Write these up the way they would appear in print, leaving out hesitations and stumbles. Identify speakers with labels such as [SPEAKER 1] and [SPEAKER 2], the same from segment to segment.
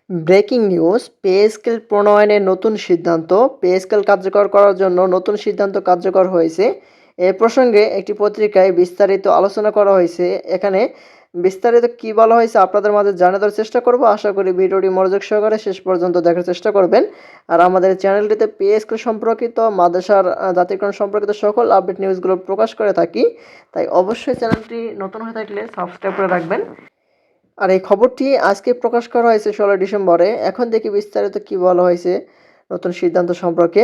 [SPEAKER 1] Breaking news, pay scale প্রণয়নের নতুন সিদ্ধান্ত। পে স্কেল কার্যকর করার জন্য নতুন সিদ্ধান্ত কার্যকর হয়েছে। এ প্রসঙ্গে একটি পত্রিকায় বিস্তারিত আলোচনা করা হয়েছে। এখানে বিস্তারিত কি বলা হয়েছে আপনাদের মাঝে জানিয়ে দেওয়ার চেষ্টা করব। আশা করি ভিডিওটি মনোযোগ সহকারে শেষ পর্যন্ত দেখার চেষ্টা করবেন। আর আমাদের চ্যানেলটিতে পে স্কেল সম্পর্কিত মাদ্রাসার জাতিক্রমণ সম্পর্কিত সকল আপডেট নিউজগুলো প্রকাশ করে থাকি। তাই অবশ্যই চ্যানেলটি নতুন হয়ে থাকলে সাবস্ক্রাইব করে রাখবেন। আর এই খবরটি আজকে প্রকাশ করা হয়েছে 16 ডিসেম্বরে। এখন দেখি বিস্তারিত কি বলা হয়েছে নতুন সিদ্ধান্ত সম্পর্কে।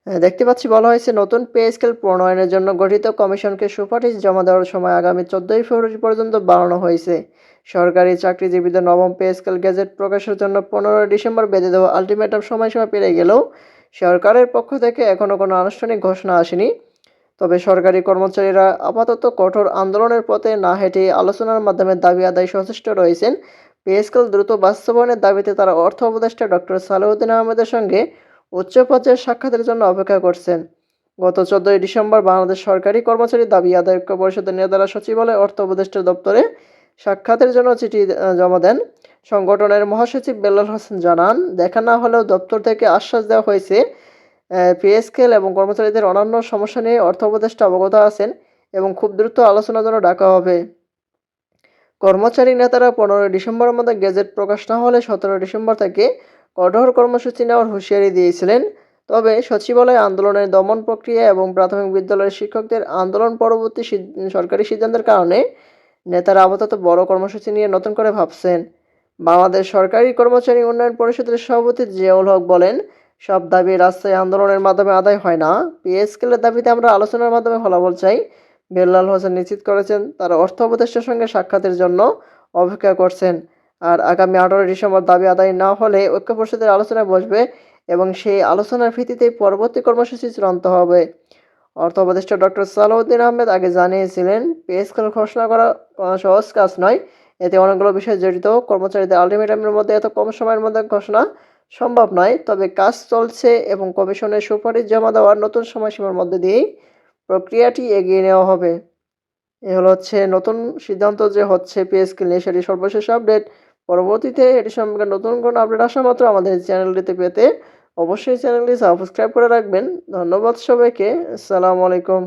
[SPEAKER 1] দেখতে পাচ্ছি বলা হয়েছে নতুন পে স্কেল প্রণয়নের জন্য গঠিত কমিশনকে সুপারিশ জমা দেওয়ার সময় আগামী 14 ফেব্রুয়ারি পর্যন্ত বাড়ানো হয়েছে। সরকারি চাকরিজীবীদের নবম পে স্কেল গেজেট প্রকাশের জন্য 15 ডিসেম্বর বেঁধে দেওয়া আলটিমেটাম সময়সীমা পেরিয়ে গেলেও সরকারের পক্ষ থেকে এখনও কোনো আনুষ্ঠানিক ঘোষণা আসেনি। তবে সরকারি কর্মচারীরা আপাতত কঠোর আন্দোলনের পথে না হেঁটে আলোচনার মাধ্যমে দাবি আদায়ে সচেষ্ট রয়েছেন। পে স্কেল দ্রুত বাস্তবায়নের দাবিতে তারা অর্থ উপদেষ্টা ডক্টর সালেউদ্দিন আহমেদের সঙ্গে উচ্চ পর্যায়ের সাক্ষাতের জন্য অপেক্ষা করছেন। গত 14 ডিসেম্বর বাংলাদেশ সরকারি কর্মচারী দাবি আদায় ঐক্য পরিষদের নেতারা সচিবালয় অর্থ উপদেষ্টার দপ্তরে সাক্ষাতের জন্য চিঠি জমা দেন। সংগঠনের মহাসচিব বেলাল হোসেন জানান, দেখা না হলেও দপ্তর থেকে আশ্বাস দেওয়া হয়েছে পে স্কেল এবং কর্মচারীদের অন্যান্য সমস্যা নিয়ে অর্থ উপদেষ্টা অবগত আছেন এবং খুব দ্রুত আলোচনার জন্য ডাকা হবে। কর্মচারী নেতারা 15 ডিসেম্বরের মধ্যে গেজেট প্রকাশ না হলে 17 ডিসেম্বর থেকে কঠোর কর্মসূচি নেওয়ার হুঁশিয়ারি দিয়েছিলেন। তবে সচিবালয় আন্দোলনের দমন প্রক্রিয়া এবং প্রাথমিক বিদ্যালয়ের শিক্ষকদের আন্দোলন পরবর্তী সরকারি সিদ্ধান্তের কারণে নেতারা আপাতত বড় কর্মসূচি নিয়ে নতুন করে ভাবছেন। বাংলাদেশ সরকারি কর্মচারী উন্নয়ন পরিষদের সভাপতি জিয়াউল হক বলেন, সব দাবি রাস্তায় আন্দোলনের মাধ্যমে আদায় হয় না। পে স্কেলের দাবিতে আমরা আলোচনার মাধ্যমে ফলাফল চাই। বেলাল হোসেন নিশ্চিত করেছেন তারা অর্থ উপদেষ্টার সঙ্গে সাক্ষাতের জন্য অপেক্ষা করছেন। আর আগামী 18 ডিসেম্বর দাবি আদায় না হলে ঐক্য পরিষদের আলোচনায় বসবে এবং সেই আলোচনার ভিত্তিতেই পরবর্তী কর্মসূচি চূড়ান্ত হবে। অর্থ উপদেষ্টা ডক্টর সালাউদ্দিন আহমেদ আগে জানিয়েছিলেন, পে স্কেল ঘোষণা করা সহজ কাজ নয়। এতে অনেকগুলো বিষয় জড়িত। কর্মচারীদের আলটিমেটামের মধ্যে এত কম সময়ের মধ্যে ঘোষণা সম্ভব নয়। তবে কাজ চলছে এবং কমিশনের সুপারিশ জমা দেওয়ার নতুন সময়সীমার মধ্যে দিয়েই প্রক্রিয়াটি এগিয়ে নেওয়া হবে। এ হচ্ছে নতুন সিদ্ধান্ত যে হচ্ছে পে স্কেল নিয়ে, সেটি সর্বশেষ আপডেট। পরবর্তীতে এটি সম্পর্কে নতুন কোনো আপডেট আসা মাত্র আমাদের চ্যানেলটিতে পেতে অবশ্যই চ্যানেলটি সাবস্ক্রাইব করে রাখবেন। ধন্যবাদ সবাইকে। আসসালামু আলাইকুম।